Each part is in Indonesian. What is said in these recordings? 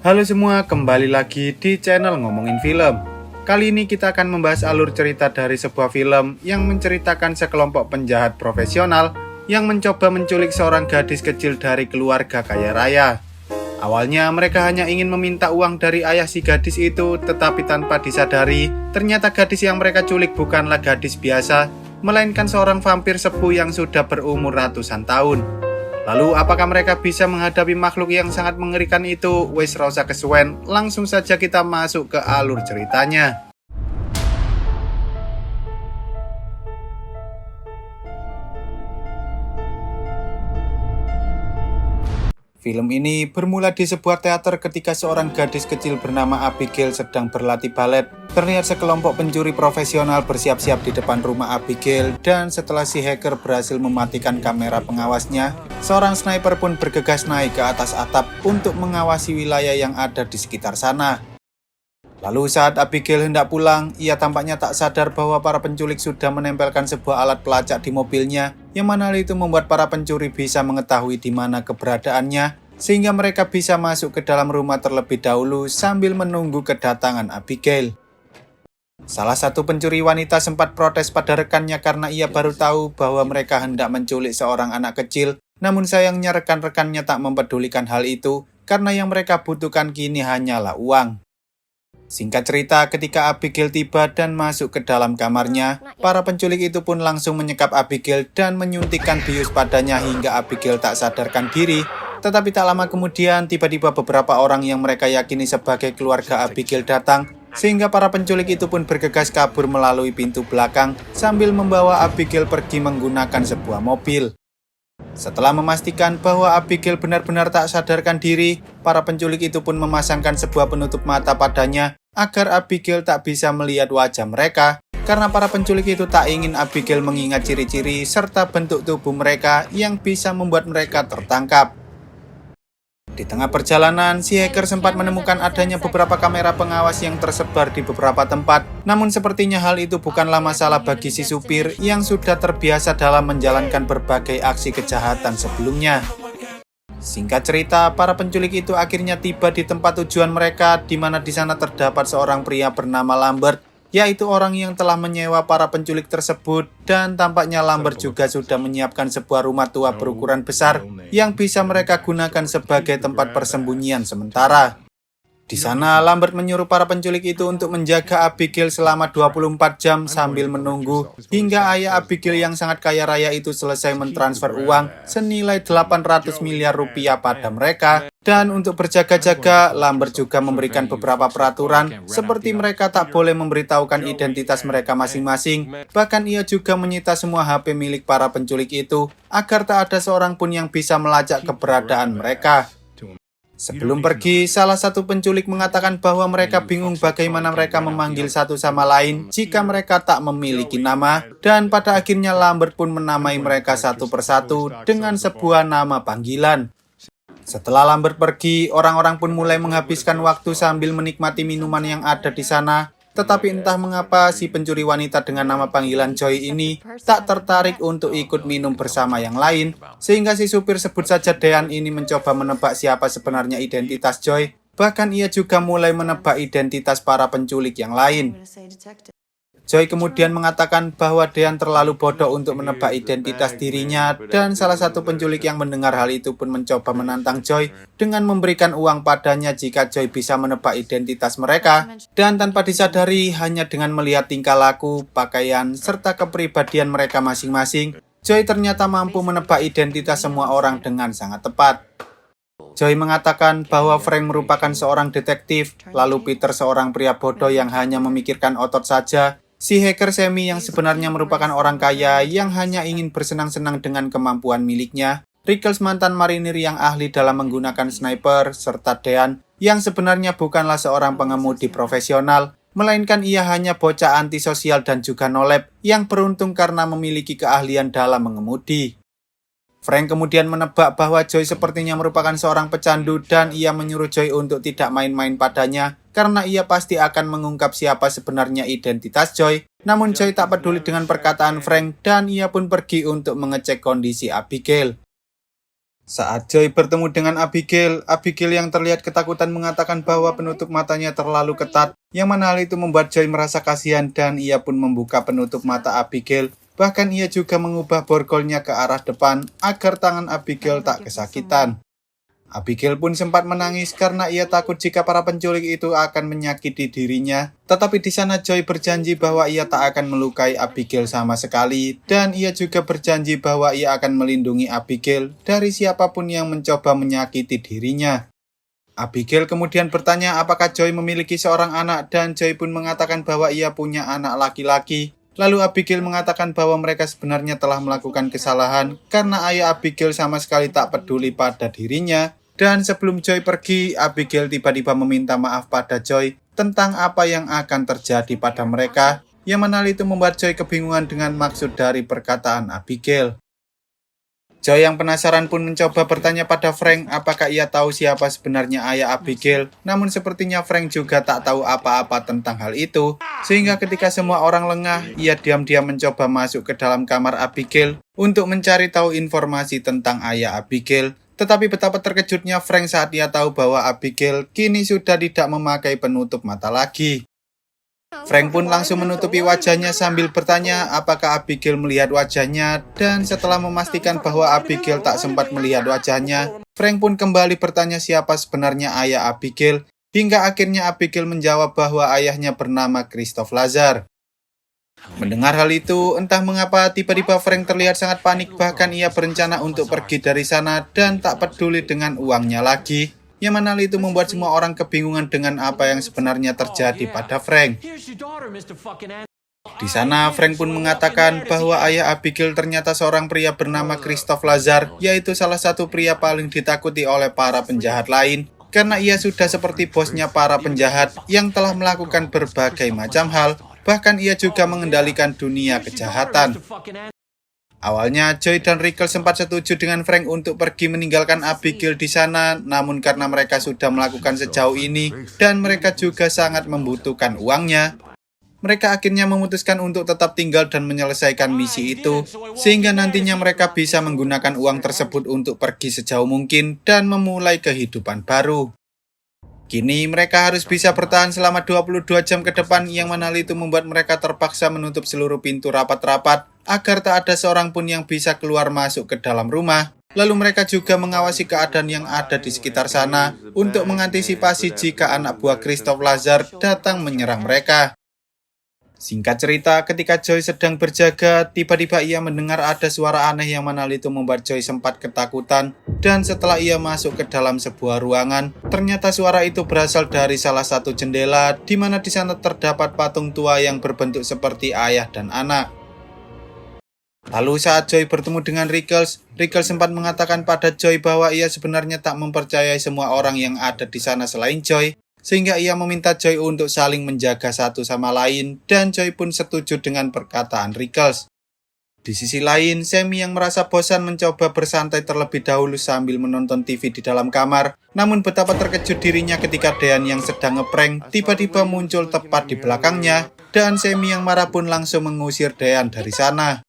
Halo semua, kembali lagi di channel Ngomongin Film. Kali ini kita akan membahas alur cerita dari sebuah film yang menceritakan sekelompok penjahat profesional yang mencoba menculik seorang gadis kecil dari keluarga kaya raya. Awalnya mereka hanya ingin meminta uang dari ayah si gadis itu, tetapi tanpa disadari, ternyata gadis yang mereka culik bukanlah gadis biasa, melainkan seorang vampir sepuh yang sudah berumur ratusan tahun. Lalu apakah mereka bisa menghadapi makhluk yang sangat mengerikan itu? Wes ra usah kesuwen, langsung saja kita masuk ke alur ceritanya. Film ini bermula di sebuah teater ketika seorang gadis kecil bernama Abigail sedang berlatih balet. Terlihat sekelompok pencuri profesional bersiap-siap di depan rumah Abigail, dan setelah si hacker berhasil mematikan kamera pengawasnya, seorang sniper pun bergegas naik ke atas atap untuk mengawasi wilayah yang ada di sekitar sana. Lalu saat Abigail hendak pulang, ia tampaknya tak sadar bahwa para penculik sudah menempelkan sebuah alat pelacak di mobilnya, yang mana hal itu membuat para pencuri bisa mengetahui di mana keberadaannya, sehingga mereka bisa masuk ke dalam rumah terlebih dahulu sambil menunggu kedatangan Abigail. Salah satu pencuri wanita sempat protes pada rekannya karena ia baru tahu bahwa mereka hendak menculik seorang anak kecil, namun sayangnya rekan-rekannya tak mempedulikan hal itu, karena yang mereka butuhkan kini hanyalah uang. Singkat cerita, ketika Abigail tiba dan masuk ke dalam kamarnya, para penculik itu pun langsung menyekap Abigail dan menyuntikkan bius padanya hingga Abigail tak sadarkan diri. Tetapi tak lama kemudian, tiba-tiba beberapa orang yang mereka yakini sebagai keluarga Abigail datang, sehingga para penculik itu pun bergegas kabur melalui pintu belakang sambil membawa Abigail pergi menggunakan sebuah mobil. Setelah memastikan bahwa Abigail benar-benar tak sadarkan diri, para penculik itu pun memasangkan sebuah penutup mata padanya agar Abigail tak bisa melihat wajah mereka, karena para penculik itu tak ingin Abigail mengingat ciri-ciri serta bentuk tubuh mereka yang bisa membuat mereka tertangkap. Di tengah perjalanan, si hacker sempat menemukan adanya beberapa kamera pengawas yang tersebar di beberapa tempat. Namun sepertinya hal itu bukanlah masalah bagi si supir yang sudah terbiasa dalam menjalankan berbagai aksi kejahatan sebelumnya. Singkat cerita, para penculik itu akhirnya tiba di tempat tujuan mereka, di mana di sana terdapat seorang pria bernama Lambert, yaitu orang yang telah menyewa para penculik tersebut, dan tampaknya Lambert juga sudah menyiapkan sebuah rumah tua berukuran besar yang bisa mereka gunakan sebagai tempat persembunyian sementara. Di sana, Lambert menyuruh para penculik itu untuk menjaga Abigail selama 24 jam sambil menunggu hingga ayah Abigail yang sangat kaya raya itu selesai mentransfer uang senilai 800 miliar rupiah pada mereka. Dan untuk berjaga-jaga, Lambert juga memberikan beberapa peraturan seperti mereka tak boleh memberitahukan identitas mereka masing-masing. Bahkan ia juga menyita semua HP milik para penculik itu agar tak ada seorang pun yang bisa melacak keberadaan mereka. Sebelum pergi, salah satu penculik mengatakan bahwa mereka bingung bagaimana mereka memanggil satu sama lain jika mereka tak memiliki nama, dan pada akhirnya Lambert pun menamai mereka satu persatu dengan sebuah nama panggilan. Setelah Lambert pergi, orang-orang pun mulai menghabiskan waktu sambil menikmati minuman yang ada di sana. Tetapi entah mengapa si pencuri wanita dengan nama panggilan Joy ini tak tertarik untuk ikut minum bersama yang lain, sehingga si supir sebut saja Dean ini mencoba menebak siapa sebenarnya identitas Joy. Bahkan ia juga mulai menebak identitas para penculik yang lain. Joy kemudian mengatakan bahwa Dean terlalu bodoh untuk menebak identitas dirinya, dan salah satu penculik yang mendengar hal itu pun mencoba menantang Joy dengan memberikan uang padanya jika Joy bisa menebak identitas mereka. Dan tanpa disadari, hanya dengan melihat tingkah laku, pakaian, serta kepribadian mereka masing-masing, Joy ternyata mampu menebak identitas semua orang dengan sangat tepat. Joy mengatakan bahwa Frank merupakan seorang detektif, lalu Peter seorang pria bodoh yang hanya memikirkan otot saja. Si hacker Sammy yang sebenarnya merupakan orang kaya yang hanya ingin bersenang-senang dengan kemampuan miliknya, Rickles mantan marinir yang ahli dalam menggunakan sniper, serta Dean yang sebenarnya bukanlah seorang pengemudi profesional, melainkan ia hanya bocah antisosial dan juga nolep yang beruntung karena memiliki keahlian dalam mengemudi. Frank kemudian menebak bahwa Joy sepertinya merupakan seorang pecandu dan ia menyuruh Joy untuk tidak main-main padanya karena ia pasti akan mengungkap siapa sebenarnya identitas Joy. Namun Joy tak peduli dengan perkataan Frank dan ia pun pergi untuk mengecek kondisi Abigail. Saat Joy bertemu dengan Abigail, Abigail yang terlihat ketakutan mengatakan bahwa penutup matanya terlalu ketat, yang mana hal itu membuat Joy merasa kasihan dan ia pun membuka penutup mata Abigail. Bahkan ia juga mengubah borgolnya ke arah depan agar tangan Abigail tak kesakitan. Abigail pun sempat menangis karena ia takut jika para penculik itu akan menyakiti dirinya. Tetapi di sana Joy berjanji bahwa ia tak akan melukai Abigail sama sekali, dan ia juga berjanji bahwa ia akan melindungi Abigail dari siapapun yang mencoba menyakiti dirinya. Abigail kemudian bertanya apakah Joy memiliki seorang anak, dan Joy pun mengatakan bahwa ia punya anak laki-laki. Lalu Abigail mengatakan bahwa mereka sebenarnya telah melakukan kesalahan karena ayah Abigail sama sekali tak peduli pada dirinya. Dan sebelum Joy pergi, Abigail tiba-tiba meminta maaf pada Joy tentang apa yang akan terjadi pada mereka, yang mana itu membuat Joy kebingungan dengan maksud dari perkataan Abigail. Joy yang penasaran pun mencoba bertanya pada Frank apakah ia tahu siapa sebenarnya ayah Abigail, namun sepertinya Frank juga tak tahu apa-apa tentang hal itu, sehingga ketika semua orang lengah, ia diam-diam mencoba masuk ke dalam kamar Abigail untuk mencari tahu informasi tentang ayah Abigail. Tetapi betapa terkejutnya Frank saat ia tahu bahwa Abigail kini sudah tidak memakai penutup mata lagi. Frank pun langsung menutupi wajahnya sambil bertanya apakah Abigail melihat wajahnya, dan setelah memastikan bahwa Abigail tak sempat melihat wajahnya, Frank pun kembali bertanya siapa sebenarnya ayah Abigail, hingga akhirnya Abigail menjawab bahwa ayahnya bernama Christoph Lazar. Mendengar hal itu, entah mengapa tiba-tiba Frank terlihat sangat panik, bahkan ia berencana untuk pergi dari sana dan tak peduli dengan uangnya lagi. Yang mana itu membuat semua orang kebingungan dengan apa yang sebenarnya terjadi pada Frank. Di sana, Frank pun mengatakan bahwa ayah Abigail ternyata seorang pria bernama Christoph Lazar, yaitu salah satu pria paling ditakuti oleh para penjahat lain, karena ia sudah seperti bosnya para penjahat yang telah melakukan berbagai macam hal, bahkan ia juga mengendalikan dunia kejahatan. Awalnya, Joy dan Rickles sempat setuju dengan Frank untuk pergi meninggalkan Abigail di sana, namun karena mereka sudah melakukan sejauh ini dan mereka juga sangat membutuhkan uangnya, mereka akhirnya memutuskan untuk tetap tinggal dan menyelesaikan misi itu, sehingga nantinya mereka bisa menggunakan uang tersebut untuk pergi sejauh mungkin dan memulai kehidupan baru. Kini mereka harus bisa bertahan selama 22 jam ke depan, yang mana itu membuat mereka terpaksa menutup seluruh pintu rapat-rapat agar tak ada seorang pun yang bisa keluar masuk ke dalam rumah. Lalu mereka juga mengawasi keadaan yang ada di sekitar sana untuk mengantisipasi jika anak buah Christoph Lazar datang menyerang mereka. Singkat cerita, ketika Joy sedang berjaga, tiba-tiba ia mendengar ada suara aneh yang mana itu membuat Joy sempat ketakutan. Dan setelah ia masuk ke dalam sebuah ruangan, ternyata suara itu berasal dari salah satu jendela, di mana di sana terdapat patung tua yang berbentuk seperti ayah dan anak. Lalu saat Joy bertemu dengan Rickles sempat mengatakan pada Joy bahwa ia sebenarnya tak mempercayai semua orang yang ada di sana selain Joy, sehingga ia meminta Joy untuk saling menjaga satu sama lain, dan Joy pun setuju dengan perkataan Rickles. Di sisi lain, Sammy yang merasa bosan mencoba bersantai terlebih dahulu sambil menonton TV di dalam kamar, namun betapa terkejut dirinya ketika Dean yang sedang ngeprank tiba-tiba muncul tepat di belakangnya, dan Sammy yang marah pun langsung mengusir Dean dari sana.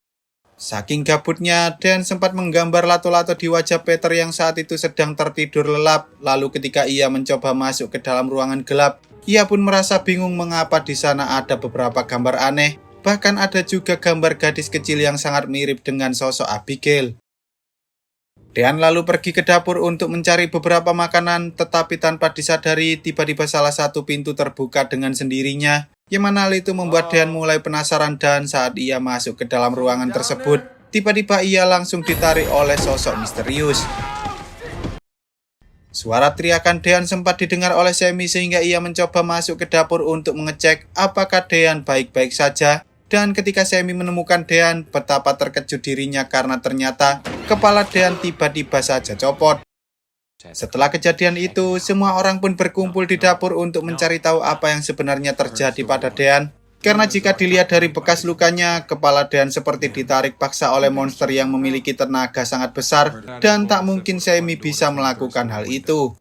Saking gabutnya, Dean sempat menggambar lato-lato di wajah Peter yang saat itu sedang tertidur lelap. Lalu ketika ia mencoba masuk ke dalam ruangan gelap, ia pun merasa bingung mengapa di sana ada beberapa gambar aneh. Bahkan ada juga gambar gadis kecil yang sangat mirip dengan sosok Abigail. Dean lalu pergi ke dapur untuk mencari beberapa makanan, tetapi tanpa disadari tiba-tiba salah satu pintu terbuka dengan sendirinya. Yang mana hal itu membuat Dean mulai penasaran, dan saat ia masuk ke dalam ruangan tersebut, tiba-tiba ia langsung ditarik oleh sosok misterius. Suara teriakan Dean sempat didengar oleh Sammy sehingga ia mencoba masuk ke dapur untuk mengecek apakah Dean baik-baik saja. Dan ketika Sammy menemukan Dean, betapa terkejut dirinya karena ternyata kepala Dean tiba-tiba saja copot. Setelah kejadian itu, semua orang pun berkumpul di dapur untuk mencari tahu apa yang sebenarnya terjadi pada Dean. Karena jika dilihat dari bekas lukanya, kepala Dean seperti ditarik paksa oleh monster yang memiliki tenaga sangat besar, dan tak mungkin Sammy bisa melakukan hal itu.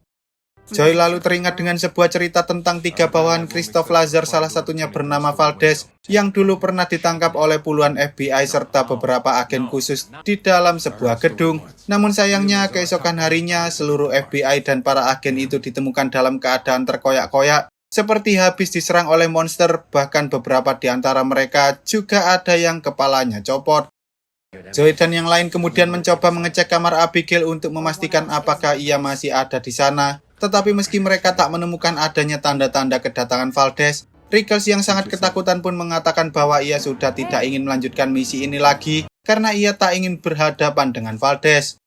Joy lalu teringat dengan sebuah cerita tentang 3 bawahan Christoph Lazar, salah satunya bernama Valdez, yang dulu pernah ditangkap oleh puluhan FBI serta beberapa agen khusus di dalam sebuah gedung. Namun sayangnya, keesokan harinya, seluruh FBI dan para agen itu ditemukan dalam keadaan terkoyak-koyak, seperti habis diserang oleh monster, bahkan beberapa di antara mereka juga ada yang kepalanya copot. Joy dan yang lain kemudian mencoba mengecek kamar Abigail untuk memastikan apakah ia masih ada di sana. Tetapi meski mereka tak menemukan adanya tanda-tanda kedatangan Valdez, Rickles yang sangat ketakutan pun mengatakan bahwa ia sudah tidak ingin melanjutkan misi ini lagi karena ia tak ingin berhadapan dengan Valdez.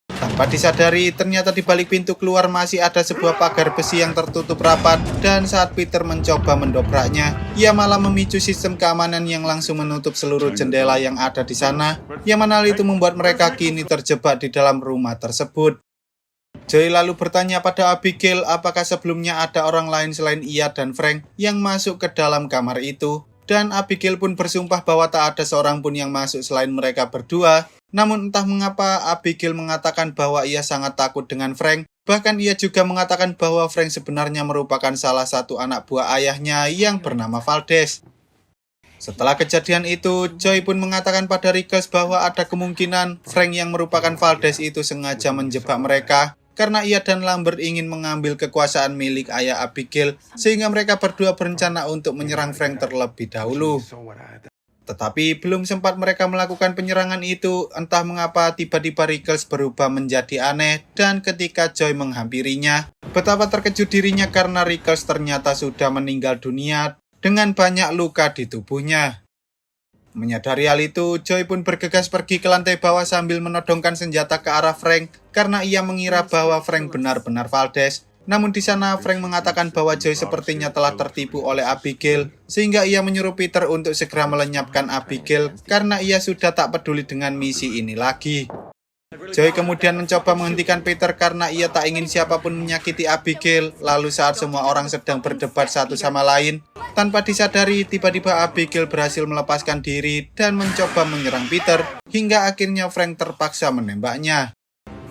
Tanpa disadari, ternyata di balik pintu keluar masih ada sebuah pagar besi yang tertutup rapat, dan saat Peter mencoba mendobraknya, ia malah memicu sistem keamanan yang langsung menutup seluruh jendela yang ada di sana, yang mana hal itu membuat mereka kini terjebak di dalam rumah tersebut. Joy lalu bertanya pada Abigail apakah sebelumnya ada orang lain selain ia dan Frank yang masuk ke dalam kamar itu, dan Abigail pun bersumpah bahwa tak ada seorang pun yang masuk selain mereka berdua. Namun entah mengapa Abigail mengatakan bahwa ia sangat takut dengan Frank, bahkan ia juga mengatakan bahwa Frank sebenarnya merupakan salah satu anak buah ayahnya yang bernama Valdez. Setelah kejadian itu, Joy pun mengatakan pada Rickles bahwa ada kemungkinan Frank yang merupakan Valdez itu sengaja menjebak mereka, karena ia dan Lambert ingin mengambil kekuasaan milik ayah Abigail, sehingga mereka berdua berencana untuk menyerang Frank terlebih dahulu. Tetapi belum sempat mereka melakukan penyerangan itu, entah mengapa tiba-tiba Rickles berubah menjadi aneh, dan ketika Joy menghampirinya, betapa terkejut dirinya karena Rickles ternyata sudah meninggal dunia dengan banyak luka di tubuhnya. Menyadari hal itu, Joy pun bergegas pergi ke lantai bawah sambil menodongkan senjata ke arah Frank karena ia mengira bahwa Frank benar-benar Valdez. Namun di sana Frank mengatakan bahwa Joy sepertinya telah tertipu oleh Abigail, sehingga ia menyuruh Peter untuk segera melenyapkan Abigail karena ia sudah tak peduli dengan misi ini lagi. Joy kemudian mencoba menghentikan Peter karena ia tak ingin siapapun menyakiti Abigail. Lalu saat semua orang sedang berdebat satu sama lain, tanpa disadari tiba-tiba Abigail berhasil melepaskan diri dan mencoba menyerang Peter, hingga akhirnya Frank terpaksa menembaknya.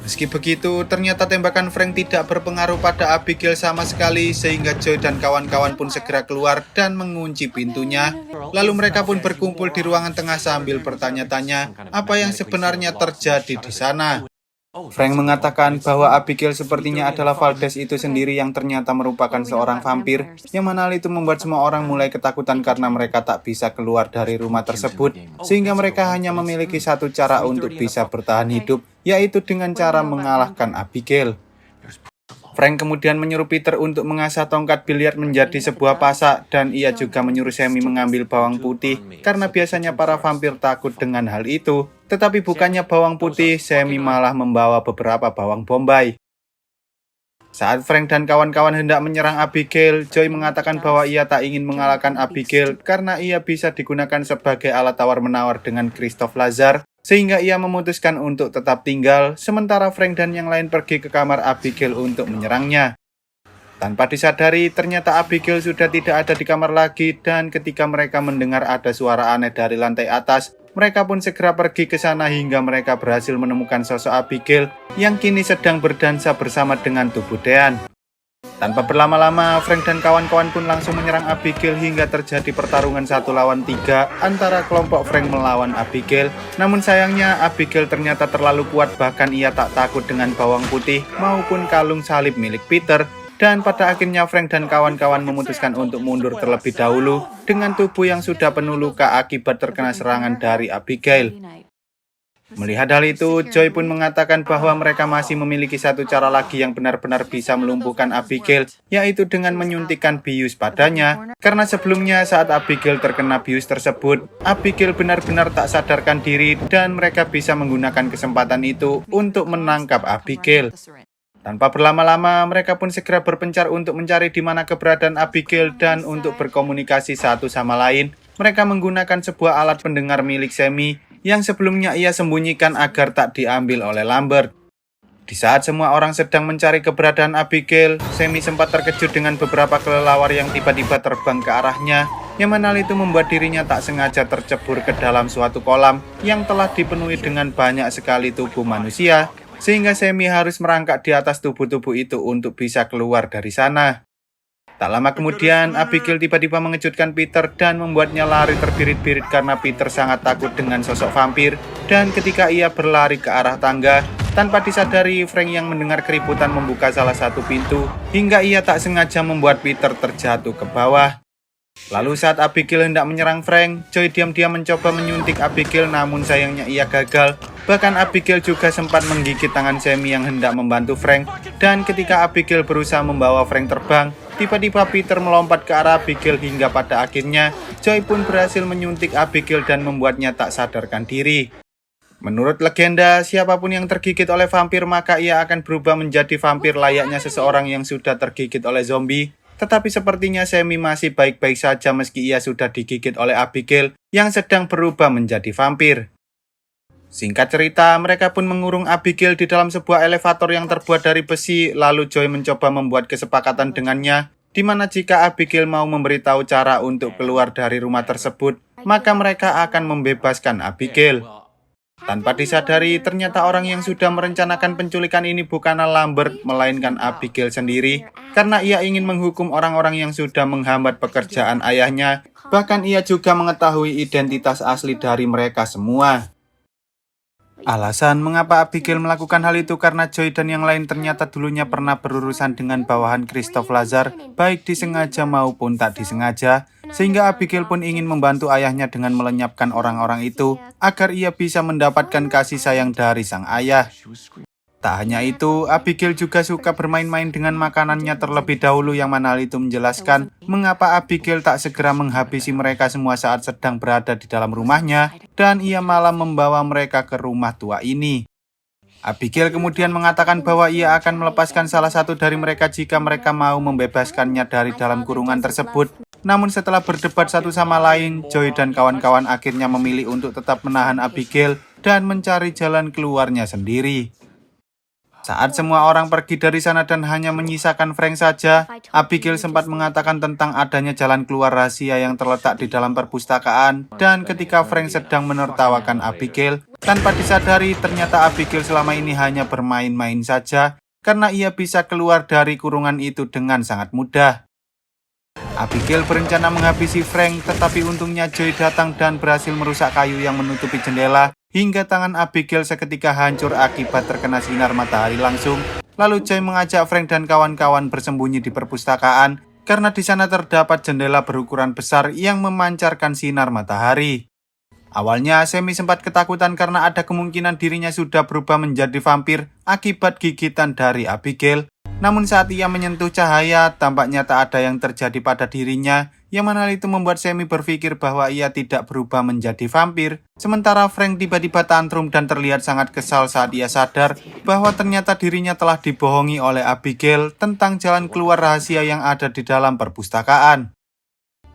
Meski begitu, ternyata tembakan Frank tidak berpengaruh pada Abigail sama sekali, sehingga Joy dan kawan-kawan pun segera keluar dan mengunci pintunya. Lalu mereka pun berkumpul di ruangan tengah sambil bertanya-tanya apa yang sebenarnya terjadi di sana. Frank mengatakan bahwa Abigail sepertinya adalah Valdez itu sendiri yang ternyata merupakan seorang vampir, yang mana hal itu membuat semua orang mulai ketakutan karena mereka tak bisa keluar dari rumah tersebut, sehingga mereka hanya memiliki satu cara untuk bisa bertahan hidup, yaitu dengan cara mengalahkan Abigail. Frank kemudian menyuruh Peter untuk mengasah tongkat biliar menjadi sebuah pasak, dan ia juga menyuruh Sammy mengambil bawang putih karena biasanya para vampir takut dengan hal itu. Tetapi bukannya bawang putih, Sammy malah membawa beberapa bawang bombay. Saat Frank dan kawan-kawan hendak menyerang Abigail, Joy mengatakan bahwa ia tak ingin mengalahkan Abigail karena ia bisa digunakan sebagai alat tawar-menawar dengan Christoph Lazar, sehingga ia memutuskan untuk tetap tinggal, sementara Frank dan yang lain pergi ke kamar Abigail untuk menyerangnya. Tanpa disadari, ternyata Abigail sudah tidak ada di kamar lagi, dan ketika mereka mendengar ada suara aneh dari lantai atas, mereka pun segera pergi ke sana hingga mereka berhasil menemukan sosok Abigail yang kini sedang berdansa bersama dengan tubuh Dean. Tanpa berlama-lama, Frank dan kawan-kawan pun langsung menyerang Abigail hingga terjadi pertarungan 1 lawan 3 antara kelompok Frank melawan Abigail. Namun sayangnya, Abigail ternyata terlalu kuat, bahkan ia tak takut dengan bawang putih maupun kalung salib milik Peter. Dan pada akhirnya Frank dan kawan-kawan memutuskan untuk mundur terlebih dahulu dengan tubuh yang sudah penuh luka akibat terkena serangan dari Abigail. Melihat hal itu, Joy pun mengatakan bahwa mereka masih memiliki satu cara lagi yang benar-benar bisa melumpuhkan Abigail, yaitu dengan menyuntikkan bius padanya. Karena sebelumnya saat Abigail terkena bius tersebut, Abigail benar-benar tak sadarkan diri dan mereka bisa menggunakan kesempatan itu untuk menangkap Abigail. Tanpa berlama-lama, mereka pun segera berpencar untuk mencari di mana keberadaan Abigail dan untuk berkomunikasi satu sama lain. Mereka menggunakan sebuah alat pendengar milik Sammy yang sebelumnya ia sembunyikan agar tak diambil oleh Lambert. Di saat semua orang sedang mencari keberadaan Abigail, Sammy sempat terkejut dengan beberapa kelelawar yang tiba-tiba terbang ke arahnya, yang mana itu membuat dirinya tak sengaja tercebur ke dalam suatu kolam yang telah dipenuhi dengan banyak sekali tubuh manusia. sehingga Semi harus merangkak di atas tubuh-tubuh itu untuk bisa keluar dari sana. Tak lama kemudian, Abigail tiba-tiba mengejutkan Peter dan membuatnya lari terbirit-birit karena Peter sangat takut dengan sosok vampir. Dan ketika ia berlari ke arah tangga, tanpa disadari Frank yang mendengar keributan membuka salah satu pintu, hingga ia tak sengaja membuat Peter terjatuh ke bawah. Lalu saat Abigail hendak menyerang Frank, Joy diam-diam mencoba menyuntik Abigail, namun sayangnya ia gagal. Bahkan Abigail juga sempat menggigit tangan Semi yang hendak membantu Frank. Dan ketika Abigail berusaha membawa Frank terbang, tiba-tiba Peter melompat ke arah Abigail hingga pada akhirnya Joy pun berhasil menyuntik Abigail dan membuatnya tak sadarkan diri. Menurut legenda, siapapun yang tergigit oleh vampir maka ia akan berubah menjadi vampir layaknya seseorang yang sudah tergigit oleh zombie. Tetapi sepertinya Semi masih baik-baik saja meski ia sudah digigit oleh Abigail yang sedang berubah menjadi vampir. Singkat cerita, mereka pun mengurung Abigail di dalam sebuah elevator yang terbuat dari besi, lalu Joy mencoba membuat kesepakatan dengannya, di mana jika Abigail mau memberitahu cara untuk keluar dari rumah tersebut, maka mereka akan membebaskan Abigail. Tanpa disadari, ternyata orang yang sudah merencanakan penculikan ini bukanlah Lambert, melainkan Abigail sendiri, karena ia ingin menghukum orang-orang yang sudah menghambat pekerjaan ayahnya, bahkan ia juga mengetahui identitas asli dari mereka semua. Alasan mengapa Abigail melakukan hal itu karena Joy dan yang lain ternyata dulunya pernah berurusan dengan bawahan Christoph Lazar, baik disengaja maupun tak disengaja, sehingga Abigail pun ingin membantu ayahnya dengan melenyapkan orang-orang itu agar ia bisa mendapatkan kasih sayang dari sang ayah. Tak hanya itu, Abigail juga suka bermain-main dengan makanannya terlebih dahulu, yang mana hal itu menjelaskan mengapa Abigail tak segera menghabisi mereka semua saat sedang berada di dalam rumahnya, dan ia malah membawa mereka ke rumah tua ini. Abigail kemudian mengatakan bahwa ia akan melepaskan salah satu dari mereka jika mereka mau membebaskannya dari dalam kurungan tersebut. Namun setelah berdebat satu sama lain, Joy dan kawan-kawan akhirnya memilih untuk tetap menahan Abigail dan mencari jalan keluarnya sendiri. Saat semua orang pergi dari sana dan hanya menyisakan Frank saja, Abigail sempat mengatakan tentang adanya jalan keluar rahasia yang terletak di dalam perpustakaan, dan ketika Frank sedang menertawakan Abigail, tanpa disadari ternyata Abigail selama ini hanya bermain-main saja, karena ia bisa keluar dari kurungan itu dengan sangat mudah. Abigail berencana menghabisi Frank, tetapi untungnya Joy datang dan berhasil merusak kayu yang menutupi jendela, hingga tangan Abigail seketika hancur akibat terkena sinar matahari langsung. Lalu Joy mengajak Frank dan kawan-kawan bersembunyi di perpustakaan, karena di sana terdapat jendela berukuran besar yang memancarkan sinar matahari. Awalnya Semi sempat ketakutan karena ada kemungkinan dirinya sudah berubah menjadi vampir akibat gigitan dari Abigail. Namun saat ia menyentuh cahaya, tampaknya tak ada yang terjadi pada dirinya, yang mana itu membuat Semi berpikir bahwa ia tidak berubah menjadi vampir. Sementara Frank tiba-tiba tantrum dan terlihat sangat kesal saat ia sadar bahwa ternyata dirinya telah dibohongi oleh Abigail tentang jalan keluar rahasia yang ada di dalam perpustakaan.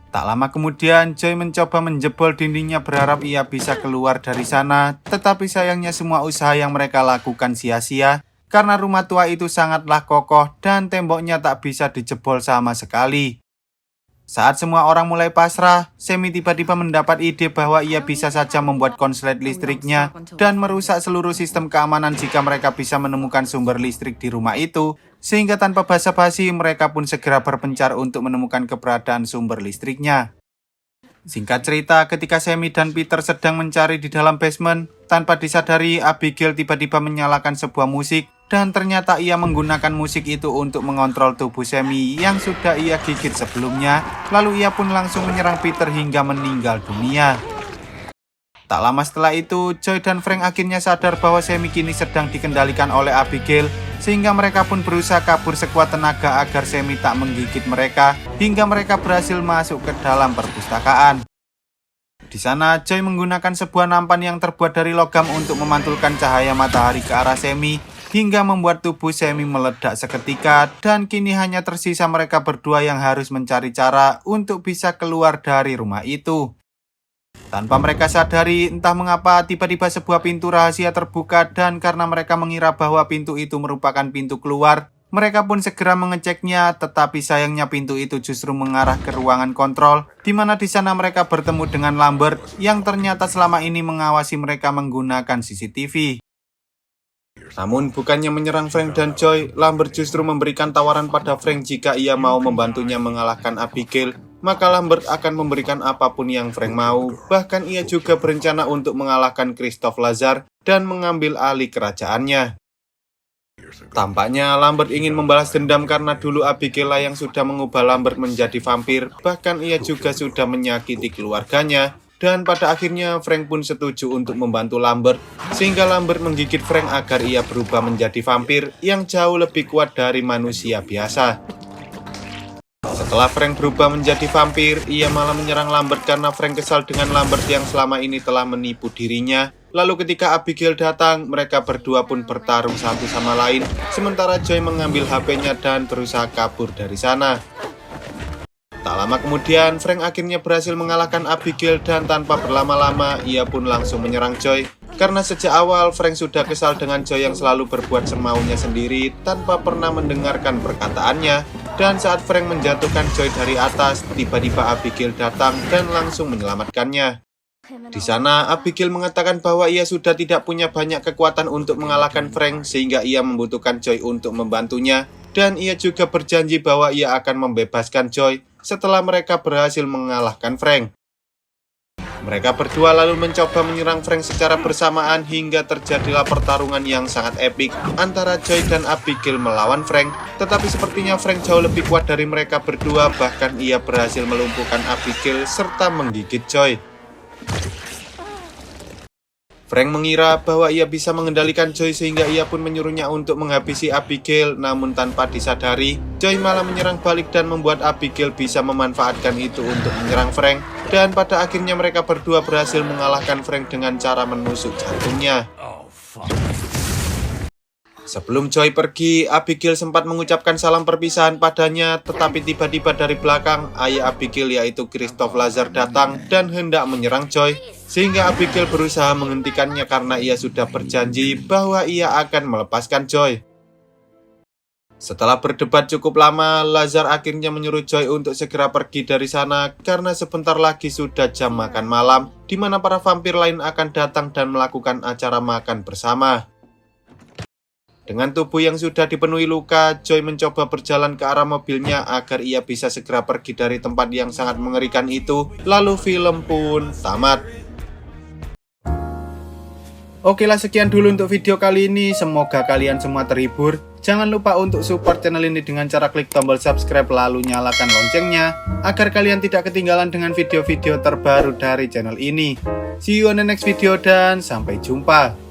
Tak lama kemudian, Joy mencoba menjebol dindingnya berharap ia bisa keluar dari sana, tetapi sayangnya semua usaha yang mereka lakukan sia-sia, karena rumah tua itu sangatlah kokoh dan temboknya tak bisa dijebol sama sekali. Saat semua orang mulai pasrah, Semi tiba-tiba mendapat ide bahwa ia bisa saja membuat konslet listriknya dan merusak seluruh sistem keamanan jika mereka bisa menemukan sumber listrik di rumah itu, sehingga tanpa basa-basi mereka pun segera berpencar untuk menemukan keberadaan sumber listriknya. Singkat cerita, ketika Semi dan Peter sedang mencari di dalam basement, tanpa disadari Abigail tiba-tiba menyalakan sebuah musik, dan ternyata ia menggunakan musik itu untuk mengontrol tubuh Semi yang sudah ia gigit sebelumnya. Lalu ia pun langsung menyerang Peter hingga meninggal dunia. Tak lama setelah itu, Joy dan Frank akhirnya sadar bahwa Semi kini sedang dikendalikan oleh Abigail, sehingga mereka pun berusaha kabur sekuat tenaga agar Semi tak menggigit mereka, hingga mereka berhasil masuk ke dalam perpustakaan. Di sana, Joy menggunakan sebuah nampan yang terbuat dari logam untuk memantulkan cahaya matahari ke arah Semi, hingga membuat tubuh Semi meledak seketika, dan kini hanya tersisa mereka berdua yang harus mencari cara untuk bisa keluar dari rumah itu. Tanpa mereka sadari, entah mengapa tiba-tiba sebuah pintu rahasia terbuka, dan karena mereka mengira bahwa pintu itu merupakan pintu keluar, mereka pun segera mengeceknya, tetapi sayangnya pintu itu justru mengarah ke ruangan kontrol, di mana di sana mereka bertemu dengan Lambert yang ternyata selama ini mengawasi mereka menggunakan CCTV. Namun bukannya menyerang Frank dan Joy, Lambert justru memberikan tawaran pada Frank jika ia mau membantunya mengalahkan Abigail, maka Lambert akan memberikan apapun yang Frank mau. Bahkan ia juga berencana untuk mengalahkan Christoph Lazar dan mengambil alih kerajaannya. Tampaknya Lambert ingin membalas dendam karena dulu Abigail lah yang sudah mengubah Lambert menjadi vampir. Bahkan ia juga sudah menyakiti keluarganya. Dan pada akhirnya Frank pun setuju untuk membantu Lambert, sehingga Lambert menggigit Frank agar ia berubah menjadi vampir yang jauh lebih kuat dari manusia biasa. Setelah Frank berubah menjadi vampir, ia malah menyerang Lambert karena Frank kesal dengan Lambert yang selama ini telah menipu dirinya. Lalu ketika Abigail datang, mereka berdua pun bertarung satu sama lain, sementara Joy mengambil HP-nya dan berusaha kabur dari sana. Tak lama kemudian, Frank akhirnya berhasil mengalahkan Abigail dan tanpa berlama-lama, ia pun langsung menyerang Joy. Karena sejak awal, Frank sudah kesal dengan Joy yang selalu berbuat semaunya sendiri tanpa pernah mendengarkan perkataannya. Dan saat Frank menjatuhkan Joy dari atas, tiba-tiba Abigail datang dan langsung menyelamatkannya. Di sana, Abigail mengatakan bahwa ia sudah tidak punya banyak kekuatan untuk mengalahkan Frank, sehingga ia membutuhkan Joy untuk membantunya. Dan ia juga berjanji bahwa ia akan membebaskan Joy setelah mereka berhasil mengalahkan Frank. Mereka berdua lalu mencoba menyerang Frank secara bersamaan hingga terjadilah pertarungan yang sangat epik antara Joy dan Abigail melawan Frank. Tetapi sepertinya Frank jauh lebih kuat dari mereka berdua, bahkan ia berhasil melumpuhkan Abigail serta menggigit Joy. Frank mengira bahwa ia bisa mengendalikan Joy sehingga ia pun menyuruhnya untuk menghabisi Abigail, namun tanpa disadari, Joy malah menyerang balik dan membuat Abigail bisa memanfaatkan itu untuk menyerang Frank. Dan pada akhirnya mereka berdua berhasil mengalahkan Frank dengan cara menusuk jantungnya. Sebelum Joy pergi, Abigail sempat mengucapkan salam perpisahan padanya, tetapi tiba-tiba dari belakang, ayah Abigail yaitu Christoph Lazar datang dan hendak menyerang Joy, sehingga Abigail berusaha menghentikannya karena ia sudah berjanji bahwa ia akan melepaskan Joy. Setelah berdebat cukup lama, Lazar akhirnya menyuruh Joy untuk segera pergi dari sana karena sebentar lagi sudah jam makan malam, di mana para vampir lain akan datang dan melakukan acara makan bersama. Dengan tubuh yang sudah dipenuhi luka, Joy mencoba berjalan ke arah mobilnya agar ia bisa segera pergi dari tempat yang sangat mengerikan itu. Lalu film pun tamat. Oke lah, sekian dulu untuk video kali ini. Semoga kalian semua terhibur. Jangan lupa untuk support channel ini dengan cara klik tombol subscribe lalu nyalakan loncengnya agar kalian tidak ketinggalan dengan video-video terbaru dari channel ini. See you on the next video dan sampai jumpa.